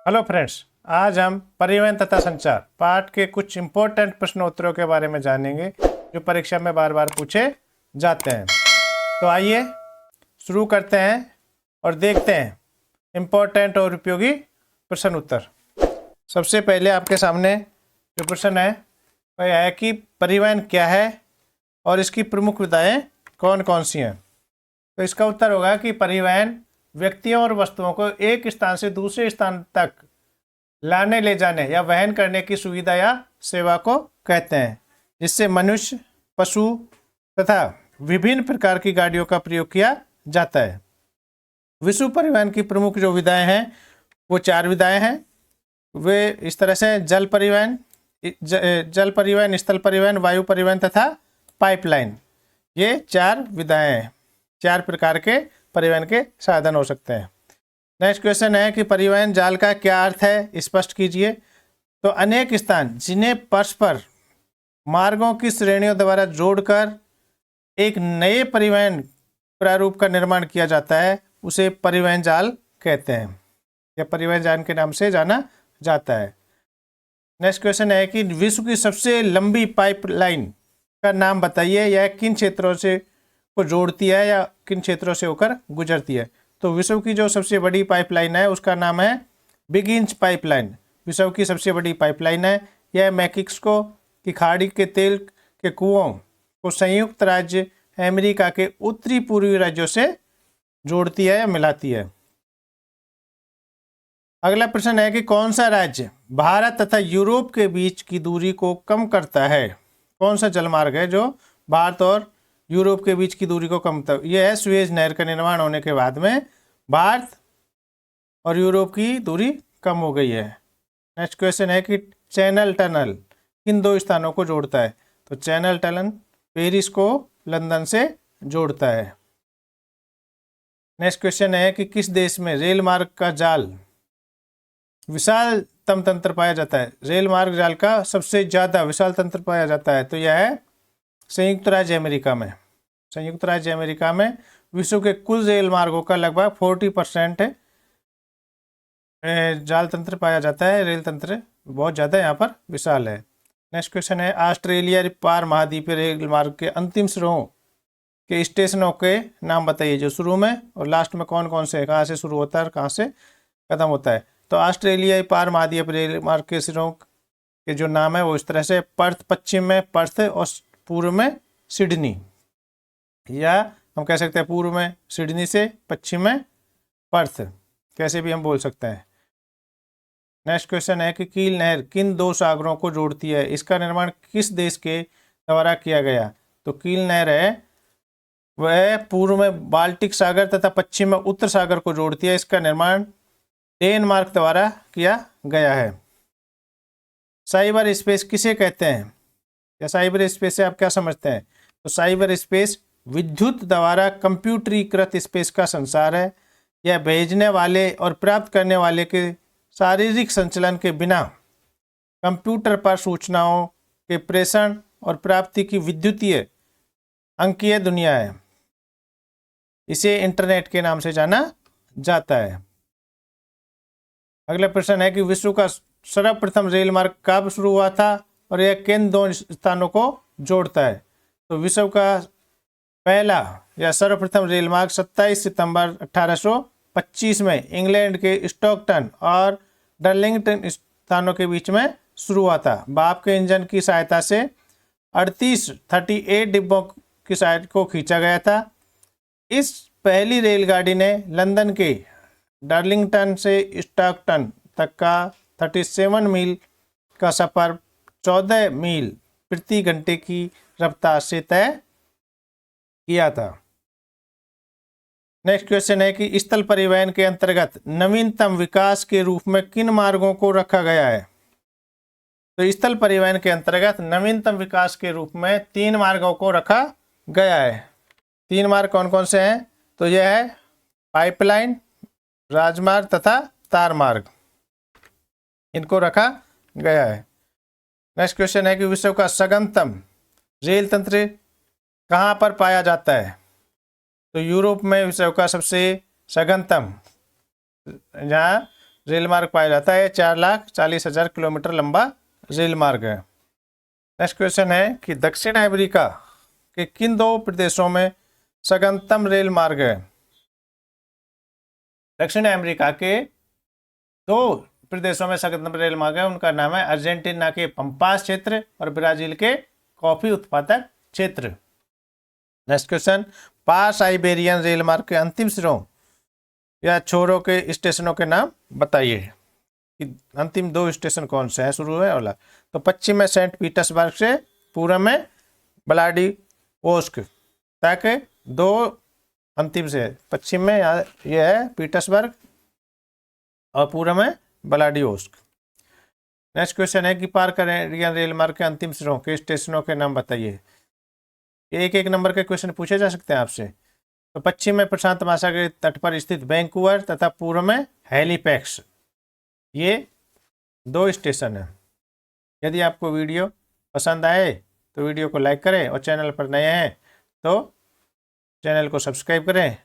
Hello friends, आज हम परिवहन तथा संचार पाठ के कुछ इम्पोर्टेंट प्रश्नोत्तरों के बारे में जानेंगे जो परीक्षा में बार बार पूछे जाते हैं। तो आइए शुरू करते हैं और देखते हैं इम्पोर्टेंट और उपयोगी प्रश्न उत्तर। सबसे पहले आपके सामने जो प्रश्न है वह है कि परिवहन क्या है और इसकी प्रमुख विधाएं कौन कौन सी हैं। तो इसका उत्तर होगा कि परिवहन व्यक्तियों और वस्तुओं को एक स्थान से दूसरे स्थान तक लाने ले जाने या वहन करने की सुविधा या सेवा को कहते हैं, जिससे मनुष्य, पशु तथा विभिन्न प्रकार की गाड़ियों का प्रयोग किया जाता है। विश्व परिवहन की प्रमुख जो विधाएं हैं वो 4 विधाएं हैं। वे इस तरह से जल परिवहन, स्थल परिवहन, वायु परिवहन तथा पाइपलाइन। ये 4 विधाएं हैं। 4 प्रकार के परिवहन के साधन हो सकते हैं। नेक्स्ट क्वेश्चन है कि परिवहन जाल का क्या अर्थ है, स्पष्ट कीजिए। तो अनेक स्थान जिन्हें परस्पर मार्गों की श्रेणियों द्वारा जोड़कर एक नए परिवहन प्रारूप का निर्माण किया जाता है उसे परिवहन जाल कहते हैं या परिवहन जाल के नाम से जाना जाता है। नेक्स्ट क्वेश्चन है कि विश्व की सबसे लंबी पाइपलाइन का नाम बताइए। यह किन क्षेत्रों से को जोड़ती है या किन क्षेत्रों से होकर गुजरती है। तो विश्व की जो सबसे बड़ी पाइपलाइन है उसका नाम है बिग इंच पाइपलाइन। विश्व की सबसे बड़ी पाइपलाइन है। यह मैक्सिको की खाड़ी के तेल के कुओं को संयुक्त राज्य अमेरिका के उत्तरी पूर्वी राज्यों से जोड़ती है या मिलाती है। अगला प्रश्न है कि कौन सा राज्य भारत तथा यूरोप के बीच की दूरी को कम करता है। कौन सा जलमार्ग है जो भारत और यूरोप के बीच की दूरी को कम करता है। यह है सुएज नहर का निर्माण होने के बाद में भारत और यूरोप की दूरी कम हो गई है। नेक्स्ट क्वेश्चन है कि चैनल टनल किन 2 स्थानों को जोड़ता है। तो चैनल टनल पेरिस को लंदन से जोड़ता है। नेक्स्ट क्वेश्चन है कि किस देश में रेल मार्ग का जाल विशालतम तंत्र पाया जाता है। रेल मार्ग जाल का सबसे ज्यादा विशाल तंत्र पाया जाता है तो यह है संयुक्त राज्य अमेरिका में। संयुक्त राज्य अमेरिका में विश्व के कुल रेल मार्गों का लगभग 40% जाल तंत्र पाया जाता है। रेल तंत्र बहुत ज़्यादा यहाँ पर विशाल है। नेक्स्ट क्वेश्चन है ऑस्ट्रेलिया पार महाद्वीपीय रेल मार्ग के अंतिम सिरों के स्टेशनों के नाम बताइए, जो शुरू में और लास्ट में कौन कौन से, कहाँ से शुरू होता है और कहाँ से खत्म होता है। तो ऑस्ट्रेलिया पार महाद्वीपीय रेल मार्ग के सिरों के जो नाम है वो इस तरह से पर्थ पश्चिम में पर्थ और पूर्व में सिडनी, या हम कह सकते हैं पूर्व में सिडनी से पश्चिम में पर्थ, कैसे भी हम बोल सकते हैं। नेक्स्ट क्वेश्चन है कि कील नहर किन 2 सागरों को जोड़ती है। इसका निर्माण किस देश के द्वारा किया गया। तो कील नहर है वह पूर्व में बाल्टिक सागर तथा पश्चिम में उत्तर सागर को जोड़ती है। इसका निर्माण डेनमार्क द्वारा किया गया है। साइबर स्पेस किसे कहते हैं या साइबर स्पेस से आप क्या समझते हैं। तो साइबर स्पेस विद्युत द्वारा कंप्यूटरीकृत स्पेस का संसार है। यह भेजने वाले और प्राप्त करने वाले के शारीरिक संचलन के बिना कंप्यूटर पर सूचनाओं के प्रेषण और प्राप्ति की विद्युतीय अंकीय दुनिया है। इसे इंटरनेट के नाम से जाना जाता है। अगला प्रश्न है कि विश्व का सर्वप्रथम रेल मार्ग कब शुरू हुआ था और यह किन 2 स्थानों को जोड़ता है। तो विश्व का पहला या सर्वप्रथम रेल मार्ग 27 सितंबर 1825 में इंग्लैंड के स्टॉकटन और डर्लिंगटन स्थानों के बीच में शुरू हुआ था। भाप के इंजन की सहायता से 38 डिब्बों की सहायता को खींचा गया था। इस पहली रेलगाड़ी ने लंदन के डार्लिंगटन से स्टॉकटन तक का 37 मील का सफर 14 मील प्रति घंटे की रफ्तार से तय किया था। नेक्स्ट क्वेश्चन है कि स्थल परिवहन के अंतर्गत नवीनतम विकास के रूप में किन मार्गों को रखा गया है। तो स्थल परिवहन के अंतर्गत नवीनतम विकास के रूप में 3 मार्गों को रखा गया है। 3 मार्ग कौन कौन से हैं। तो यह है पाइपलाइन, राजमार्ग तथा तार मार्ग, इनको रखा गया है। नेक्स्ट क्वेश्चन है कि विश्व का सघनतम रेल तंत्र कहाँ पर पाया जाता है। तो यूरोप में विश्व का सबसे सघनतम, जहाँ रेल मार्ग पाया जाता है। 4,40,000 किलोमीटर लंबा रेल मार्ग है। नेक्स्ट क्वेश्चन है कि दक्षिण अमेरिका के किन दो प्रदेशों में सघनतम रेल मार्ग है? दक्षिण अमेरिका के दो प्रदेशों में सघनतम रेल मार्ग है, उनका नाम है अर्जेंटीना के पंपास क्षेत्र और ब्राजील के कॉफी उत्पादक क्षेत्र। नेक्स्ट क्वेश्चन, पार साइबेरियन रेल मार्ग के अंतिम सिरों या छोरों के स्टेशनों के नाम बताइए कि अंतिम दो स्टेशन कौन से हैं, शुरू है वाला। तो पश्चिम में सेंट पीटर्सबर्ग से, पूर्व में व्लादिवोस्टोक तक दो अंतिम से। पश्चिम में ये है पीटर्सबर्ग और पूर्व में व्लादिवोस्टोक। नेक्स्ट क्वेश्चन है कि पार कैनेडियन रेल मार्ग के अंतिम सिरों के स्टेशनों के नाम बताइए। एक एक नंबर के क्वेश्चन पूछे जा सकते हैं आपसे। तो पश्चिम में प्रशांत महासागर के तट पर स्थित वैंकूवर तथा पूर्व में हैलीफैक्स, ये दो स्टेशन हैं। यदि आपको वीडियो पसंद आए तो वीडियो को लाइक करें और चैनल पर नए हैं तो चैनल को सब्सक्राइब करें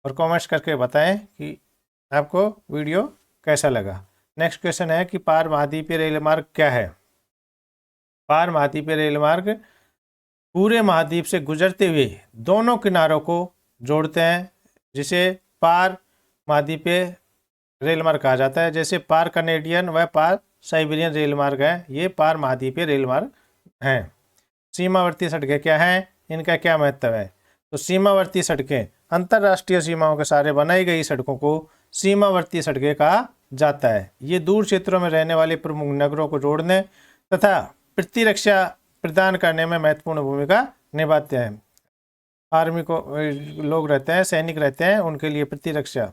और कमेंट्स करके बताएं कि आपको वीडियो कैसा लगा। नेक्स्ट क्वेश्चन है कि पार महाद्वीपीय रेल मार्ग क्या है? पार महाद्वीपीय रेल मार्ग पूरे महाद्वीप से गुजरते हुए दोनों किनारों को जोड़ते हैं, जिसे पार महाद्वीपीय रेल मार्ग कहा जाता है। जैसे पार कैनेडियन व पार साइबेरियन रेल मार्ग है, ये पार महाद्वीपीय रेल मार्ग हैं। सीमावर्ती सड़कें क्या हैं, इनका क्या महत्व है? तो सीमावर्ती सड़कें अंतर्राष्ट्रीय सीमाओं के सहारे बनाई गई सड़कों को सीमावर्ती सड़कें कहा जाता है। ये दूर क्षेत्रों में रहने वाले प्रमुख नगरों को जोड़ने तथा प्रतिरक्षा प्रदान करने में महत्वपूर्ण भूमिका निभाते हैं। आर्मी को लोग रहते हैं, सैनिक रहते हैं, उनके लिए प्रतिरक्षा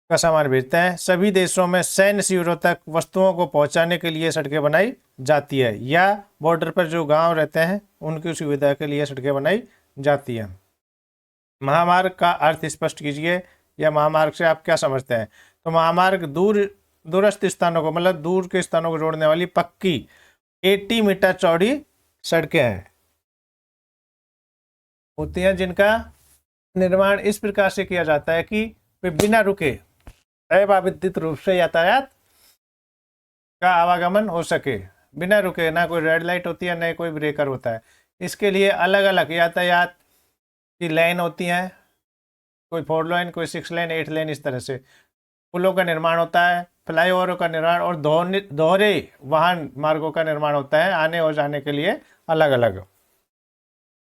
का सामान भेजते हैं। सभी देशों में सैन्य शिविरों तक वस्तुओं को पहुंचाने के लिए सड़कें बनाई जाती है, या बॉर्डर पर जो गांव रहते हैं उनकी सुविधा के लिए सड़कें बनाई जाती है। महामार्ग का अर्थ स्पष्ट कीजिए, या महामार्ग से आप क्या समझते हैं? तो महामार्ग दूरस्थ स्थानों को, मतलब दूर के स्थानों को जोड़ने वाली पक्की 80 मीटर चौड़ी सड़कें हैं होती हैं, जिनका निर्माण इस प्रकार से किया जाता है कि वे बिना रुके अबाधित रूप से यातायात का आवागमन हो सके। बिना रुके, ना कोई रेड लाइट होती है, ना कोई ब्रेकर होता है। इसके लिए अलग अलग यातायात की लाइन होती हैं, कोई 4 लाइन, कोई 6 लाइन, 8 लाइन, इस तरह से पुलों का निर्माण होता है, फ्लाईओवरों का निर्माण और दोहरे वाहन मार्गों का निर्माण होता है, आने और जाने के लिए अलग अलग।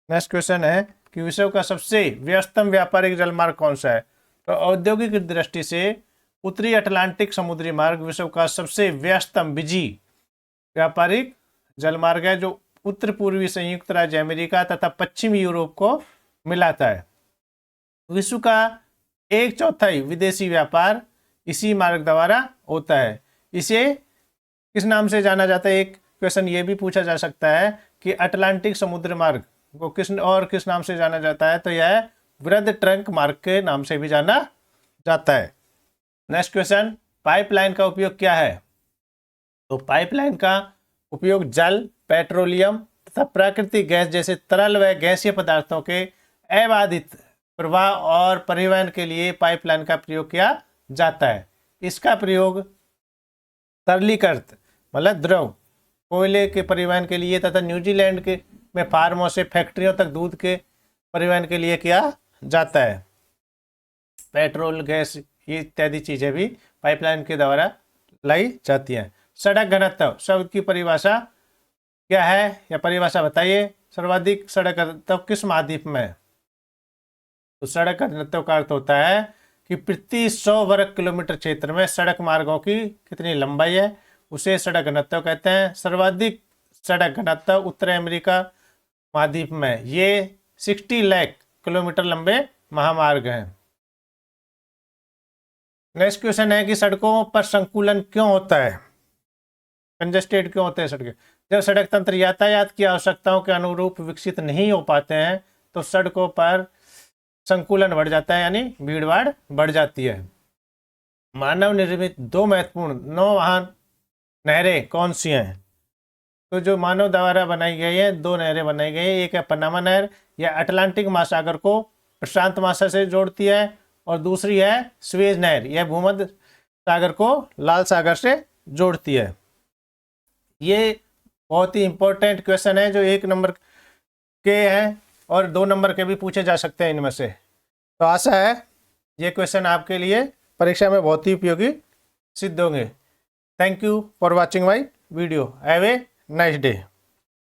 नेक्स्ट क्वेश्चन है कि विश्व का सबसे व्यस्तम व्यापारिक जलमार्ग कौन सा है? तो औद्योगिक दृष्टि से उत्तरी अटलांटिक समुद्री मार्ग विश्व का सबसे व्यस्तम बिजी व्यापारिक जलमार्ग है, जो उत्तर पूर्वी संयुक्त राज्य अमेरिका तथा पश्चिमी यूरोप को मिलाता है। विश्व का 1/4 विदेशी व्यापार इसी मार्ग द्वारा होता है। इसे किस नाम से जाना जाता है? एक क्वेश्चन ये भी पूछा जा सकता है कि अटलांटिक समुद्र मार्ग को किस नाम से जाना जाता है? तो यह वृहद ट्रंक मार्ग के नाम से भी जाना जाता है। नेक्स्ट क्वेश्चन, पाइपलाइन का उपयोग क्या है? तो पाइपलाइन का उपयोग जल, पेट्रोलियम तथा प्राकृतिक गैस जैसे तरल व गैसीय पदार्थों के अबाधित प्रवाह और परिवहन के लिए पाइपलाइन का प्रयोग किया जाता है। इसका प्रयोग तरलीकृत मतलब द्रव कोयले के परिवहन के लिए तथा न्यूजीलैंड के में फार्मों से फैक्ट्रियों तक दूध के परिवहन के लिए किया जाता है। पेट्रोल, गैस, ये इत्यादि चीज़ें भी पाइपलाइन के द्वारा लाई जाती हैं। सड़क घनत्व शब्द की परिभाषा क्या है, या परिभाषा बताइए। सर्वाधिक सड़क घनत्व किस महाद्वीप में है? तो सड़क घनत्व का अर्थ होता है कि प्रति 100 वर्ग किलोमीटर क्षेत्र में सड़क मार्गों की कितनी लंबाई है, उसे सड़क घनत्व कहते हैं। सर्वाधिक सड़क घनत्व उत्तर अमेरिका महाद्वीप में, ये 60 लाख किलोमीटर लंबे महामार्ग हैं। नेक्स्ट क्वेश्चन है कि सड़कों पर संकुलन क्यों होता है, कंजेस्टेड क्यों होते हैं सड़कें? जब सड़क तंत्र यातायात की आवश्यकताओं के अनुरूप विकसित नहीं हो पाते हैं तो सड़कों पर संकुलन बढ़ जाता है, यानी भीड़भाड़ बढ़ जाती है। मानव निर्मित 2 महत्वपूर्ण नौवहन नहरें कौन सी हैं? तो जो मानव द्वारा बनाई गई है 2 नहरें बनाई गई है। एक है पनामा नहर, यह अटलांटिक महासागर को प्रशांत महासागर से जोड़ती है, और दूसरी है सुएज नहर, यह भूमध्य सागर को लाल सागर से जोड़ती है। ये बहुत ही इंपॉर्टेंट क्वेश्चन है जो 1 नंबर के हैं और 2 नंबर के भी पूछे जा सकते हैं इनमें से। तो आशा है ये क्वेश्चन आपके लिए परीक्षा में बहुत ही उपयोगी सिद्ध होंगे। Thank you for watching my video. Have a nice day.